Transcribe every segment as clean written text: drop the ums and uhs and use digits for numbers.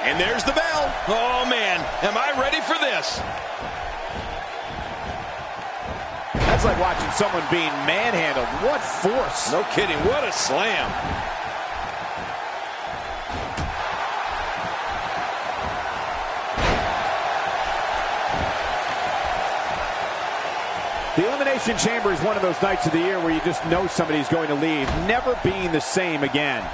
And there's the bell. Oh, man, am I ready for this? That's like watching someone being manhandled. What force. No kidding. What a slam. The Elimination Chamber is one of those nights of the year where you just know somebody's going to leave, never being the same again.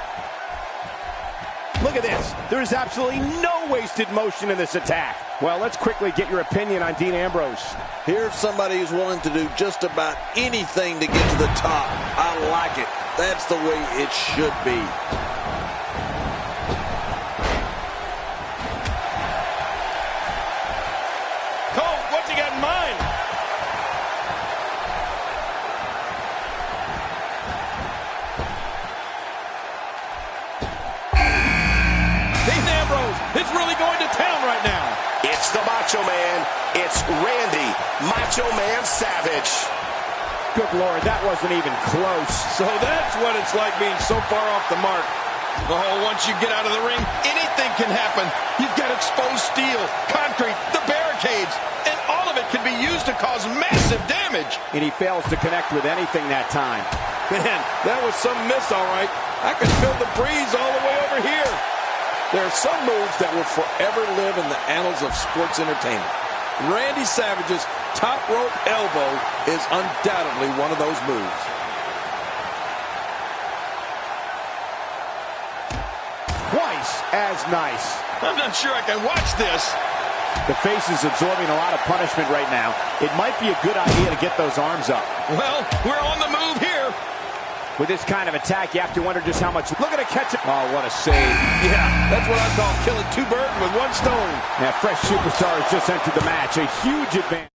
Look at this. There is absolutely no wasted motion in this attack. Well, let's quickly get your opinion on Dean Ambrose. Here's somebody who's willing to do just about anything to get to the top. I like it. That's the way it should be. Cole, what's he got in mind? Dean Ambrose is really going to town right now. It's the Macho Man. It's Randy Macho Man Savage. Good Lord, that wasn't even close. So that's what it's like being so far off the mark. Oh, once you get out of the ring, anything can happen. You've got exposed steel, concrete, the barricades, and all of it can be used to cause massive damage. And he fails to connect with anything that time. Man, that was some miss, all right. I could feel the breeze all the way over here. There are some moves that will forever live in the annals of sports entertainment. Randy Savage's top rope elbow is undoubtedly one of those moves. Twice as nice. I'm not sure I can watch this. The face is absorbing a lot of punishment right now. It might be a good idea to get those arms up. Well, we're on the move here. With this kind of attack, you have to wonder just how much... Look at it catch it. Oh, what a save. Yeah, that's what I call killing two birds with one stone. Now, fresh superstar has just entered the match. A huge advantage.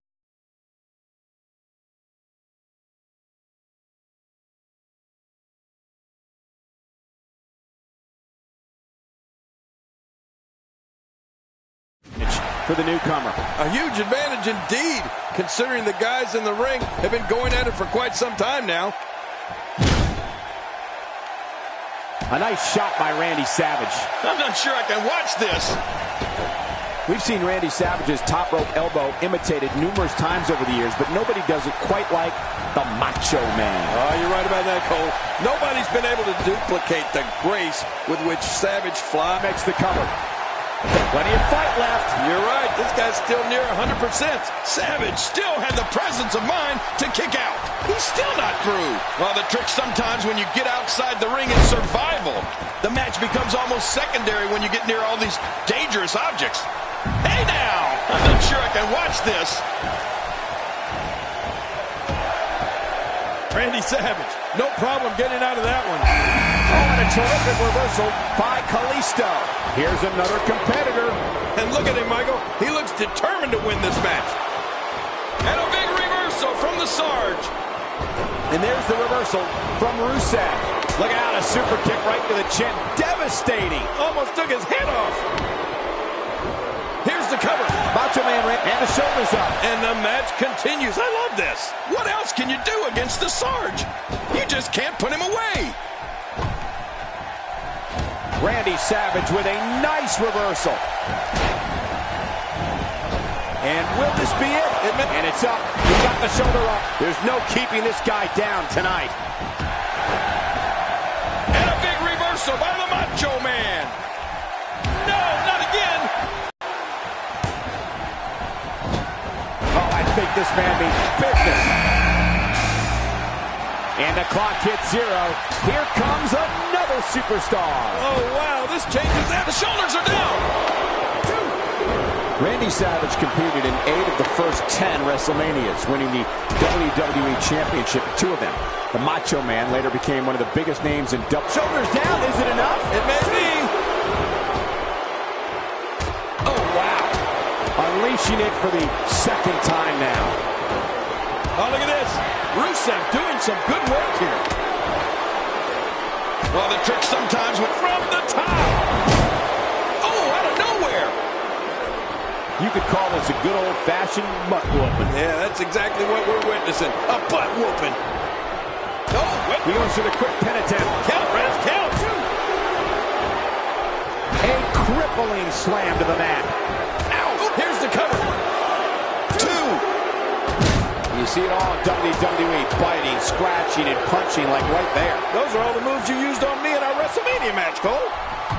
For the newcomer. A huge advantage indeed, considering the guys in the ring have been going at it for quite some time now. A nice shot by Randy Savage. I'm not sure I can watch this. We've seen Randy Savage's top rope elbow imitated numerous times over the years, but nobody does it quite like the Macho Man. Oh, you're right about that, Cole. Nobody's been able to duplicate the grace with which Savage flies. Makes the cover. Plenty of fight left. You're right. This guy's still near 100%. Savage still had the presence of mind to kick out. He's still not through. Well, the trick sometimes when you get outside the ring is survival. The match becomes almost secondary when you get near all these dangerous objects. Hey now! I'm not sure I can watch this. Randy Savage, no problem getting out of that one. Oh, and a terrific reversal by Kalisto. Here's another competitor. And look at him, Michael. He looks determined to win this match. And a big reversal from the Sarge. And there's the reversal from Rusev. Look out, a super kick right to the chin. Devastating. Almost took his head off. Here's the cover. Macho Man and the shoulders up. And the match continues. I love this. What else can you do against the Sarge? You just can't put him away. Randy Savage with a nice reversal. And will this be it? And it's up. He got the shoulder up. There's no keeping this guy down tonight. And a big reversal by the Macho Man. No, not again. Oh, I think this man means business. And the clock hits 0. Here comes another superstar. Oh, wow, this changes that. The shoulders are down. Randy Savage competed in 8 of the first 10 WrestleManias, winning the WWE Championship, 2 of them. The Macho Man later became one of the biggest names in WWE. Shoulders down, is it enough? It may be. Oh, wow. Unleashing it for the second time now. Oh, look at this. Rusev doing some good work here. Well, the trick sometimes went from the top. Oh, out of nowhere. You could call this a good old-fashioned butt whooping. Yeah, that's exactly what we're witnessing. A butt whooping. Oh, he goes to the quick pin attempt. Count, ref, count. A crippling slam to the mat. Ow! Here's the cover. 2. You see it all in WWE, biting, scratching, and punching like right there. Those are all the moves you used on me in our WrestleMania match, Cole.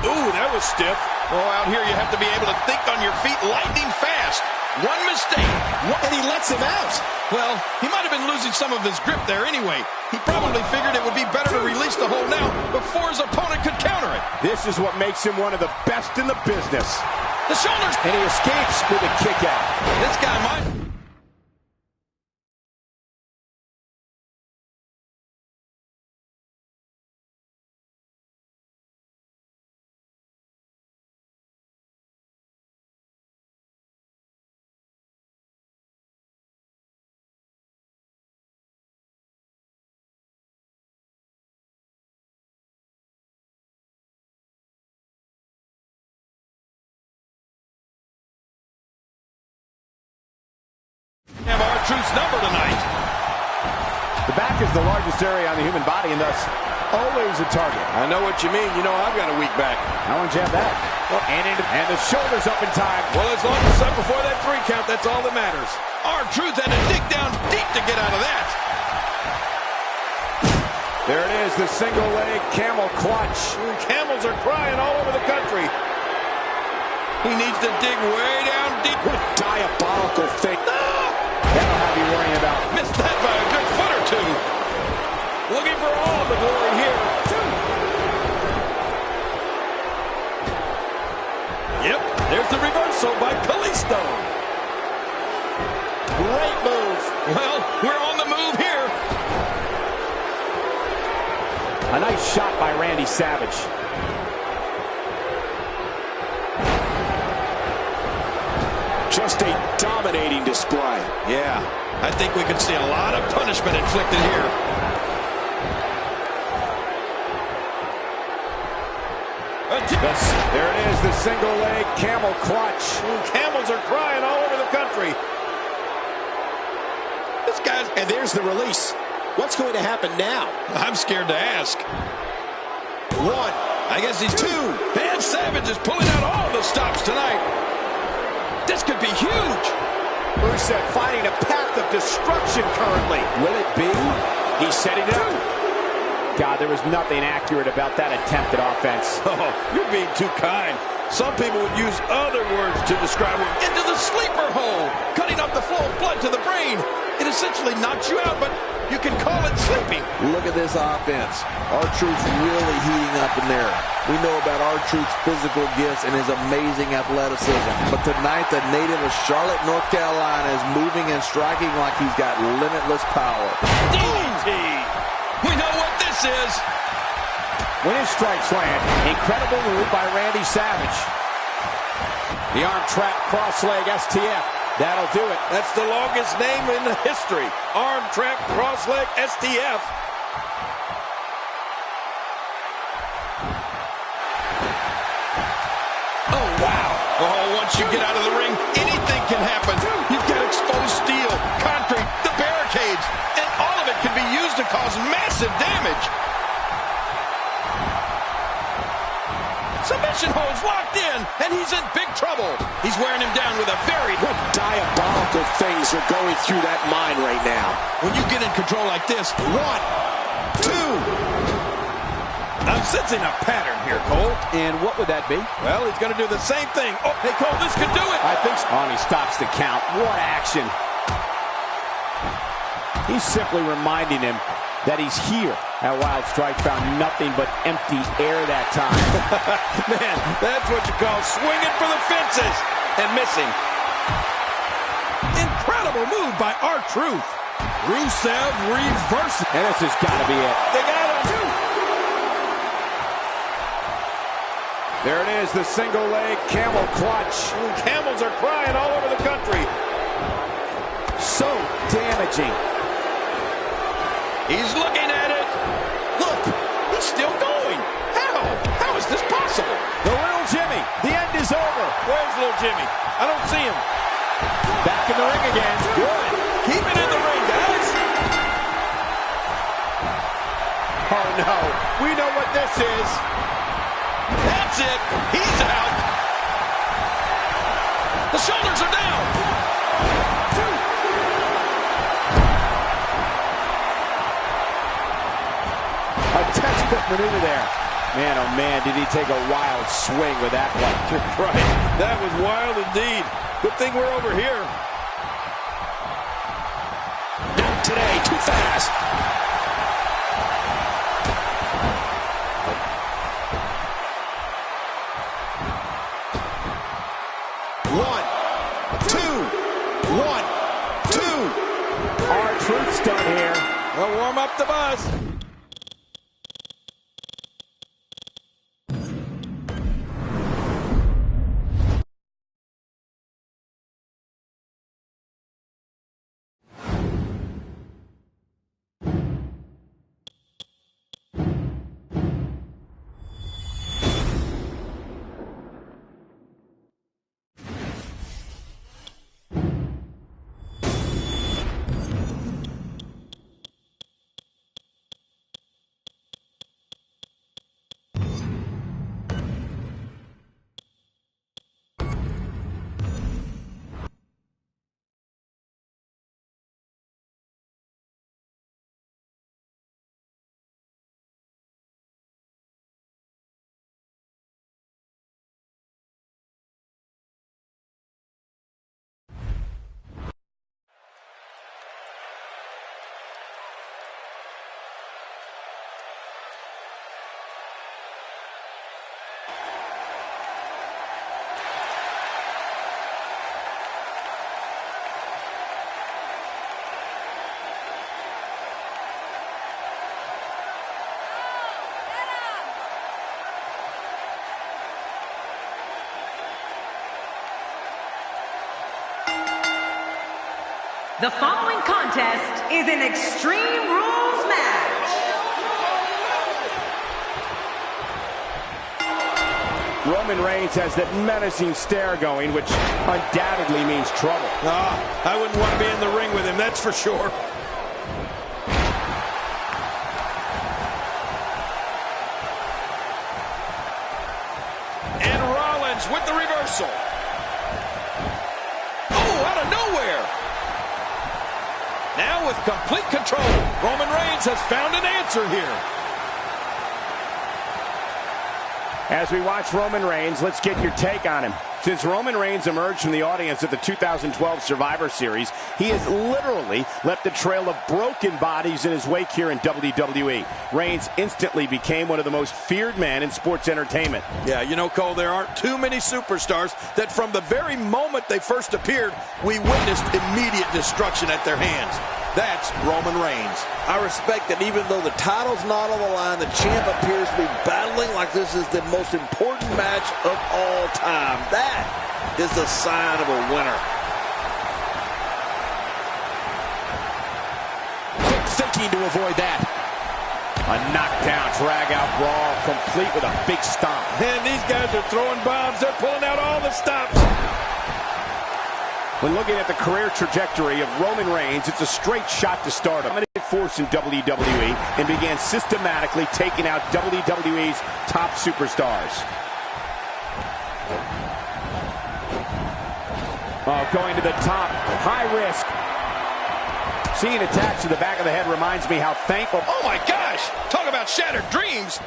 Ooh, that was stiff. Oh, out here you have to be able to think on your feet lightning fast. One mistake. And he lets him out. Well, he might have been losing some of his grip there anyway. He probably figured it would be better to release the hold now before his opponent could counter it. This is what makes him one of the best in the business. The shoulders. And he escapes with a kick out. This guy might. Have R-Truth's number tonight. The back is the largest area on the human body and thus always a target. I know what you mean. You know I've got a weak back. How would you have that? And the shoulders up in time. Well, as long as it's up before that 3 count, that's all that matters. R-Truth had to dig down deep to get out of that. There it is, the single leg camel clutch. Camels are crying all over the country. He needs to dig way down deep. What diabolical thing. That'll have you worrying about. Missed that by a good foot or 2. Looking for all the glory here. Yep, there's the reversal by Kalisto. Great move. Well, we're on the move here. A nice shot by Randy Savage. Just a dominating display. Yeah, I think we could see a lot of punishment inflicted here. There it is, the single leg camel clutch. Camels are crying all over the country. This guy's... And there's the release. What's going to happen now? I'm scared to ask. 1. I guess he's 2. And Savage is pulling out all the stops tonight. This could be huge. Rusev finding a path of destruction currently. Will it be? He's setting it up. God, there was nothing accurate about that attempted offense. Oh, you're being too kind. Some people would use other words to describe it. Into the sleeper hole, cutting off the flow of blood to the brain. It essentially knocks you out, but you can call it sleeping. Look at this offense. R-Truth's really heating up in there. We know about R-Truth's physical gifts and his amazing athleticism. But tonight, the native of Charlotte, North Carolina is moving and striking like he's got limitless power. DDT. We know what this is. When his strikes land, incredible move by Randy Savage. The arm trap cross leg STF. That'll do it. That's the longest name in the history. Arm trap cross leg STF. Oh, wow. Oh, once you get out of the ring, anything can happen. You've got exposed steel, concrete, the barricades, and all of it can be used to cause massive damage. Submission holds locked in, and he's in big trouble. He's wearing him down with a very... What diabolical things are going through that mind right now? When you get in control like this... 1, 2. I'm sensing a pattern here, Cole. And what would that be? Well, he's going to do the same thing. Oh, hey, Cole, this could do it. I think so. Oh, and he stops the count. What action. He's simply reminding him that he's here. That wild strike found nothing but empty air that time. Man, that's what you call swinging for the fences and missing. Incredible move by R-Truth. Rusev reverses. And this has got to be it. They got him. There it is, the single leg camel clutch. Camels are crying all over the country. So damaging. He's looking at it. Look, he's still going. How? How is this possible? The little Jimmy. The end is over. Where's little Jimmy? I don't see him. Back in the ring again. Good. Keep it in the ring, guys. Oh, no. We know what this is. That's it. He's out. The shoulders are down. A textbook maneuver there. Man, oh man, did he take a wild swing with that one. Right, that was wild indeed. Good thing we're over here. Not today, too fast. One, two. R-Truth's done here. We'll warm up the bus. The following contest is an Extreme Rules match. Roman Reigns has that menacing stare going, which undoubtedly means trouble. I wouldn't want to be in the ring with him, that's for sure. And Rollins with the reversal. Oh, out of nowhere. Now with complete control, Roman Reigns has found an answer here. As we watch Roman Reigns, let's get your take on him. Since Roman Reigns emerged from the audience at the 2012 Survivor Series, he has literally left a trail of broken bodies in his wake here in WWE. Reigns instantly became one of the most feared men in sports entertainment. Yeah, you know, Cole, there aren't too many superstars that from the very moment they first appeared, we witnessed immediate destruction at their hands. That's Roman Reigns. I respect that even though the title's not on the line, the champ appears to be battling like this is the most important match of all time. That is the sign of a winner. Quick thinking to avoid that. A knockdown, drag-out brawl, complete with a big stomp. And these guys are throwing bombs. They're pulling out all the stops. When looking at the career trajectory of Roman Reigns, it's a straight shot to stardom. Dominant force in WWE and began systematically taking out WWE's top superstars. Oh, going to the top, high risk. Seeing attacks to the back of the head reminds me how thankful. Oh my gosh, talk about shattered dreams.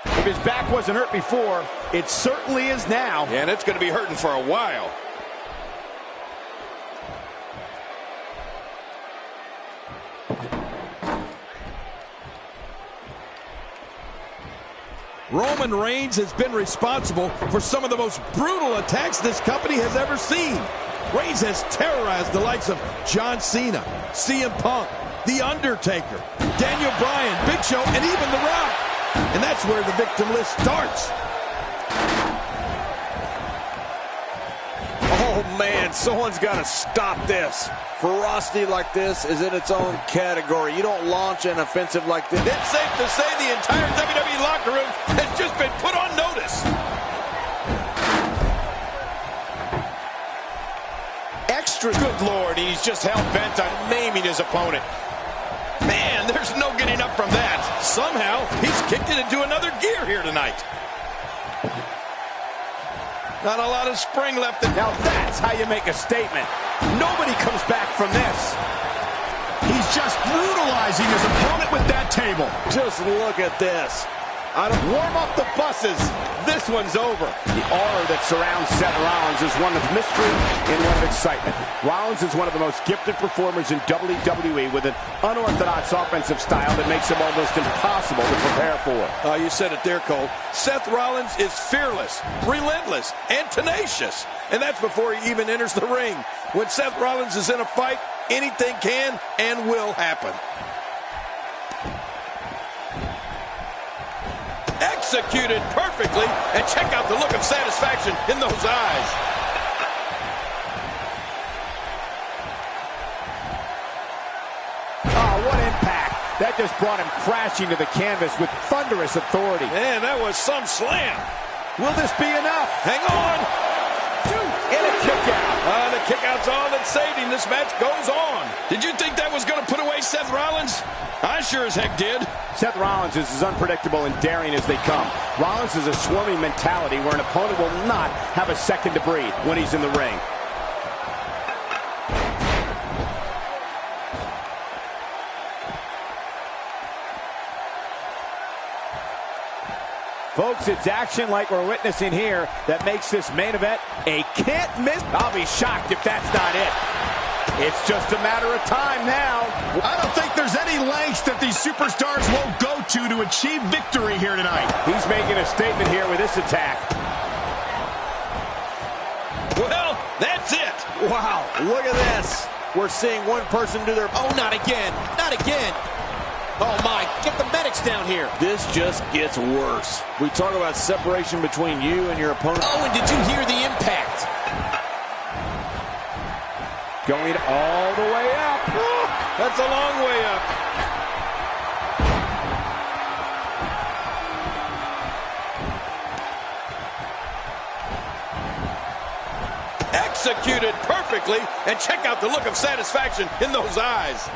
If his back wasn't hurt before, it certainly is now. Yeah, and it's going to be hurting for a while. Roman Reigns has been responsible for some of the most brutal attacks this company has ever seen. Reigns has terrorized the likes of John Cena, CM Punk, The Undertaker, Daniel Bryan, Big Show, and even The Rock. And that's where the victim list starts. Oh, man, someone's got to stop this. Ferocity like this is in its own category. You don't launch an offensive like this. It's safe to say the entire WWE locker room has just been put on notice. Good Lord, he's just hell-bent on maiming his opponent. Man, there's no getting up out from that. Somehow, he's kicked it into another gear here tonight. Not a lot of spring left. Now that's how you make a statement. Nobody comes back from this. He's just brutalizing his opponent with that table. Just look at this. Warm up the buses. This one's over. The aura that surrounds Seth Rollins is one of mystery and one of excitement. Rollins is one of the most gifted performers in WWE with an unorthodox offensive style that makes him almost impossible to prepare for. You said it there, Cole. Seth Rollins is fearless, relentless, and tenacious. And that's before he even enters the ring. When Seth Rollins is in a fight, anything can and will happen. Executed perfectly, and check out the look of satisfaction in those eyes. Oh, what impact. That just brought him crashing to the canvas with thunderous authority. Man, that was some slam. Will this be enough? Hang on. And a kick out. The kick out's all that saved him. This match goes on. Did you think that was going to put away Seth Rollins? I sure as heck did. Seth Rollins is as unpredictable and daring as they come. Rollins is a swarming mentality where an opponent will not have a second to breathe when he's in the ring. Folks, it's action like we're witnessing here that makes this main event a can't-miss. I'll be shocked if that's not it. It's just a matter of time now. I don't think there's any lengths that these superstars won't go to achieve victory here tonight. He's making a statement here with this attack. Well, that's it. Wow, look at this. We're seeing one person do their... Oh, not again. Not again. Oh, my. Get the medics down here. This just gets worse. We talk about separation between you and your opponent. Oh, and did you hear the impact? Going all the way up. Oh, that's a long way up. Executed perfectly, and check out the look of satisfaction in those eyes.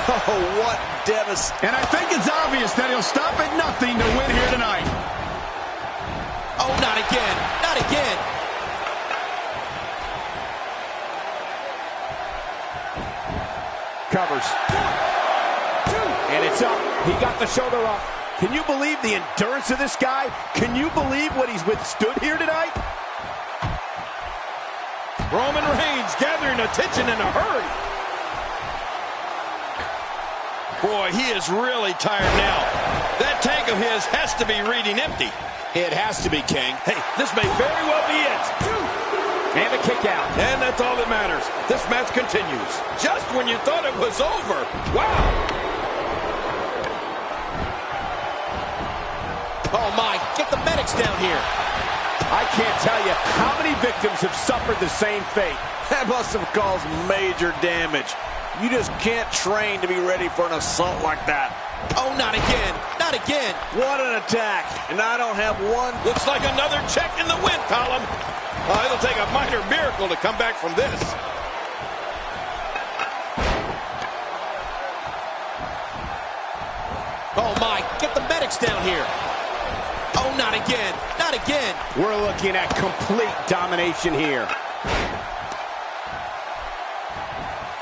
Oh, what devastation. And I think it's obvious that he'll stop at nothing to win here tonight. Oh, not again. Not again. Covers. And it's up. He got the shoulder up. Can you believe the endurance of this guy? Can you believe what he's withstood here tonight? Roman Reigns gathering attention in a hurry. Boy, he is really tired now. That tank of his has to be reading empty. It has to be, King. Hey, this may very well be it. And a kick out. And that's all that matters. This match continues. Just when you thought it was over. Wow. Oh, my. Get the medics down here. I can't tell you how many victims have suffered the same fate. That must have caused major damage. You just can't train to be ready for an assault like that. Oh, not again. Not again. What an attack. And I don't have one. Looks like another check in the win column. It'll take a minor miracle to come back from this. Oh, my. Get the medics down here. Oh, not again. Not again. We're looking at complete domination here.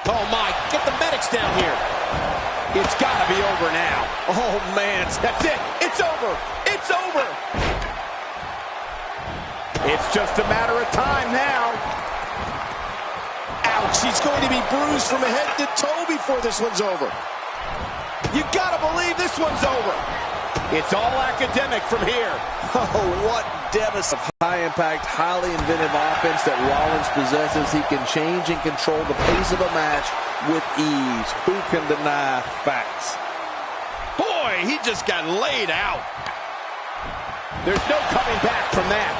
Oh, my. Get the medics down here. It's got to be over now. Oh, man. That's it. It's over. It's over. It's just a matter of time now. Ouch, he's going to be bruised from head to toe before this one's over. You got to believe this one's over. It's all academic from here. Oh, what devastating. High-impact, highly inventive offense that Rollins possesses. He can change and control the pace of a match with ease. Who can deny facts? Boy, he just got laid out. There's no coming back from that.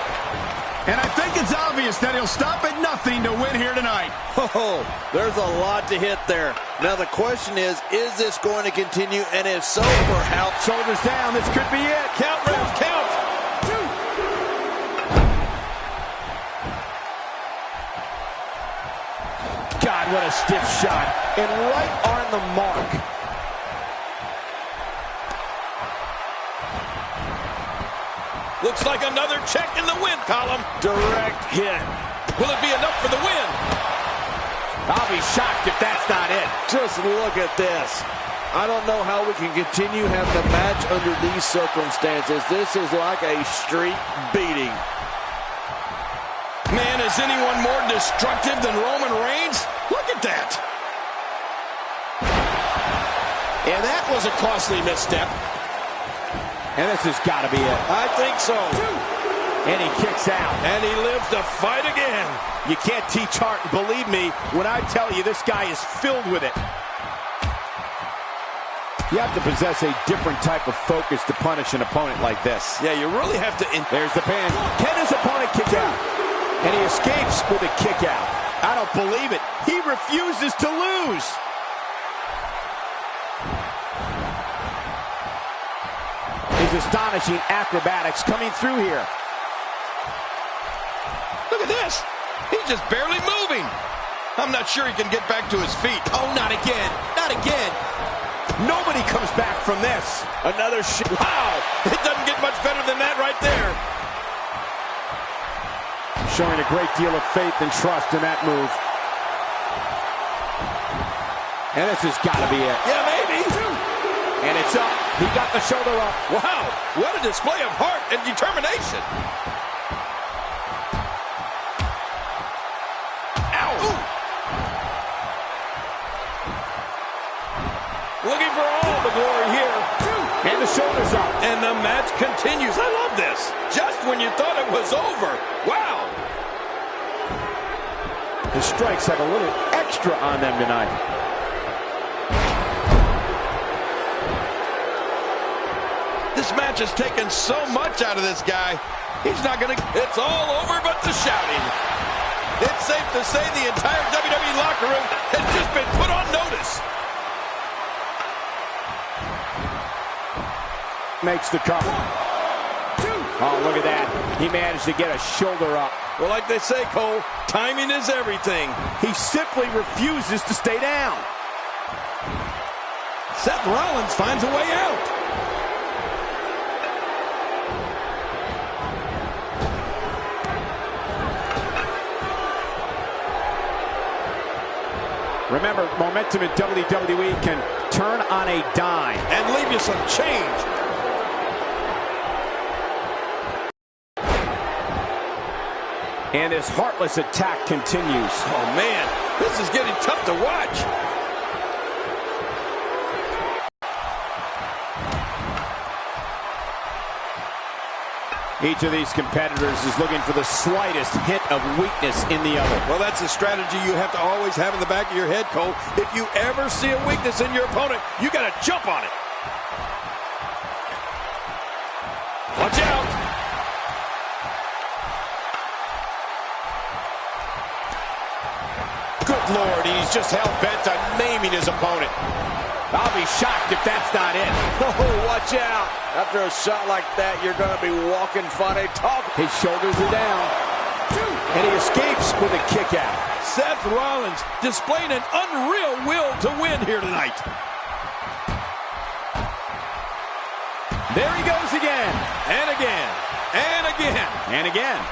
And I think it's obvious that he'll stop at nothing to win here tonight. Oh, there's a lot to hit there. Now the question is this going to continue? And if so, for how? Shoulders down, this could be it. Count, Ref, count. God, what a stiff shot. And right on the mark. Looks like another check in the win column. Direct hit. Will it be enough for the win? I'll be shocked if that's not it. Just look at this. I don't know how we can continue having a match under these circumstances. This is like a street beating. Man, is anyone more destructive than Roman Reigns? Look at that. And that was a costly misstep. And this has got to be it. I think so. And he kicks out. And he lives to fight again. You can't teach heart. Believe me when I tell you this guy is filled with it. You have to possess a different type of focus to punish an opponent like this. Yeah, you really have to... There's the pin. Can his opponent kick out? And he escapes with a kick out. I don't believe it. He refuses to lose. His astonishing acrobatics coming through here. Look at this. He's just barely moving. I'm not sure he can get back to his feet. Oh, not again. Not again. Nobody comes back from this. Another shot. Wow. It doesn't get much better than that right there. Showing a great deal of faith and trust in that move. And this has got to be it. Yeah, maybe. And it's up. He got the shoulder up. Wow. What a display of heart and determination. Ow. Ooh. Looking for all the glory here. And the shoulders up. And the match continues. I love this. Just when you thought it was over. Wow. The strikes have a little extra on them tonight. This match has taken so much out of this guy. He's not going to... It's all over but the shouting. It's safe to say the entire WWE locker room has just been put on notice. Makes the cover. Oh, look at that. He managed to get a shoulder up. Well, like they say, Cole, timing is everything. He simply refuses to stay down. Seth Rollins finds a way out. Remember, momentum in WWE can turn on a dime. And leave you some change. And this heartless attack continues. Oh, man, this is getting tough to watch. Each of these competitors is looking for the slightest hint of weakness in the other. Well, that's a strategy you have to always have in the back of your head, Cole. If you ever see a weakness in your opponent, you got to jump on it. Watch out. Good Lord, he's just hell-bent on maiming his opponent. I'll be shocked if that's not it. Oh, watch out. After a shot like that, you're going to be walking funny. His shoulders are down. And he escapes with a kick out. Seth Rollins displaying an unreal will to win here tonight. There he goes again. And again. And again. And again.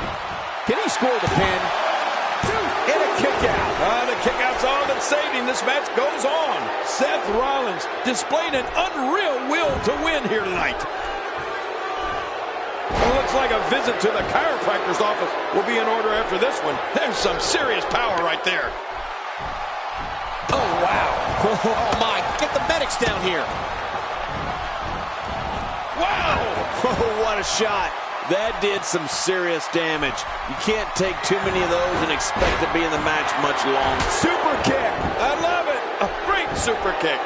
Can he score the pin? And a kick out. The kick out's all that saved him. This match goes on. Seth Rollins displaying an unreal will to win here tonight. Well, looks like a visit to the chiropractor's office will be in order after this one. There's some serious power right there. Oh, wow. Oh, my. Get the medics down here. Wow. Oh, what a shot. That did some serious damage. You can't take too many of those and expect to be in the match much longer. Super kick. I love it. A great super kick.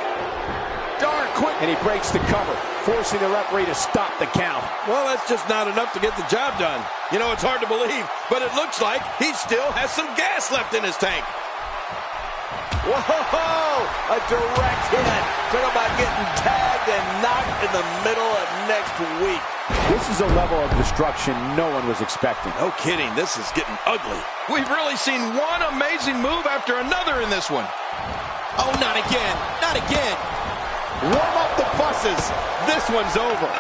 Darn quick. And he breaks the cover, forcing the referee to stop the count. Well, that's just not enough to get the job done. You know, it's hard to believe, but it looks like he still has some gas left in his tank. Whoa! A direct hit. Talk about getting tagged and knocked in the middle of next week. This is a level of destruction no one was expecting. No kidding, this is getting ugly. We've really seen one amazing move after another in this one. Oh, not again. Not again. Warm up the buses. This one's over.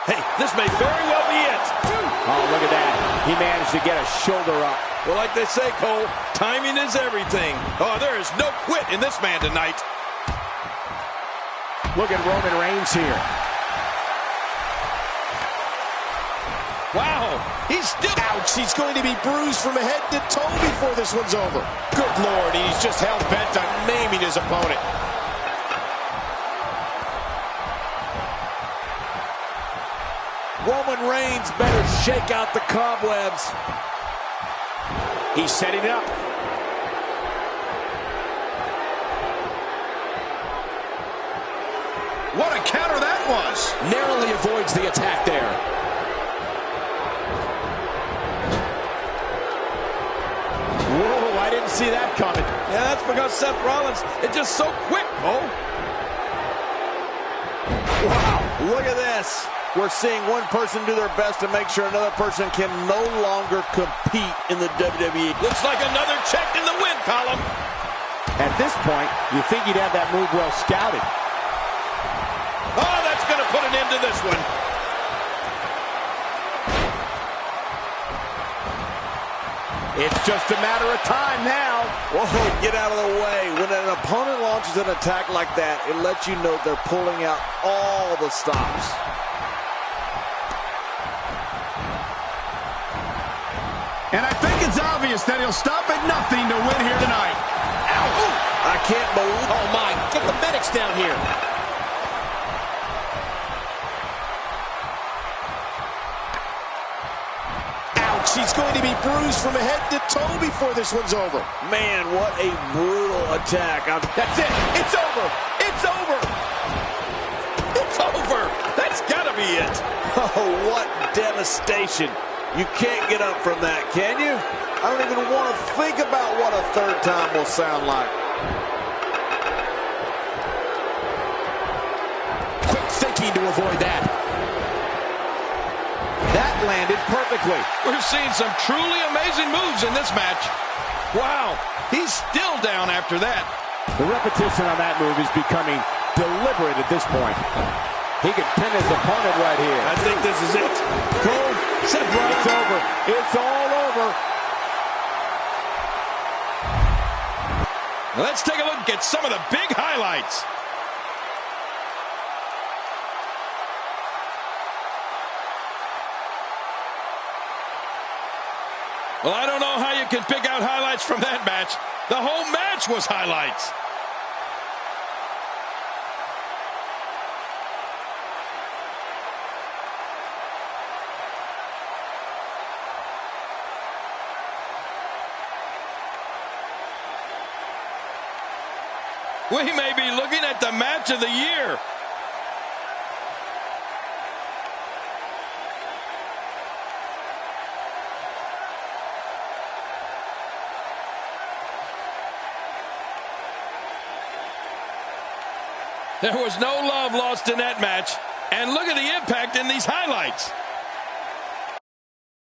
Hey, this may very well be it. Oh, look at that. He managed to get a shoulder up. Well, like they say, Cole, timing is everything. Oh, there is no quit in this man tonight. Look at Roman Reigns here. Wow, he's still... Ouch, he's going to be bruised from head to toe before this one's over. Good Lord, he's just hell-bent on maiming his opponent. Roman Reigns better shake out the cobwebs. He's setting it up. What a counter that was. Narrowly avoids the attack there. Whoa, I didn't see that coming. Yeah, that's because Seth Rollins is just so quick, Cole. Wow, look at this. We're seeing one person do their best to make sure another person can no longer compete in the WWE. Looks like another check in the win column. At this point, you think he'd have that move well scouted. Oh, that's going to put an end to this one. It's just a matter of time now. Whoa, get out of the way. When an opponent launches an attack like that, it lets you know they're pulling out all the stops. And I think it's obvious that he'll stop at nothing to win here tonight. Ow! I can't believe... Oh, my. Get the medics down here. Ouch. He's going to be bruised from head to toe before this one's over. Man, what a brutal attack. That's it. It's over. It's over. It's over. That's got to be it. Oh, what devastation. You can't get up from that, can you? I don't even want to think about what a third time will sound like. Quick thinking to avoid that. That landed perfectly. We're seeing some truly amazing moves in this match. Wow, he's still down after that. The repetition on that move is becoming deliberate at this point. He could pin his opponent right here. I think this is it. Cole, Seth Rollins. It's over. It's all over. Let's take a look at some of the big highlights. Well, I don't know how you can pick out highlights from that match. The whole match was highlights. We may be looking at the match of the year. There was no love lost in that match. And look at the impact in these highlights.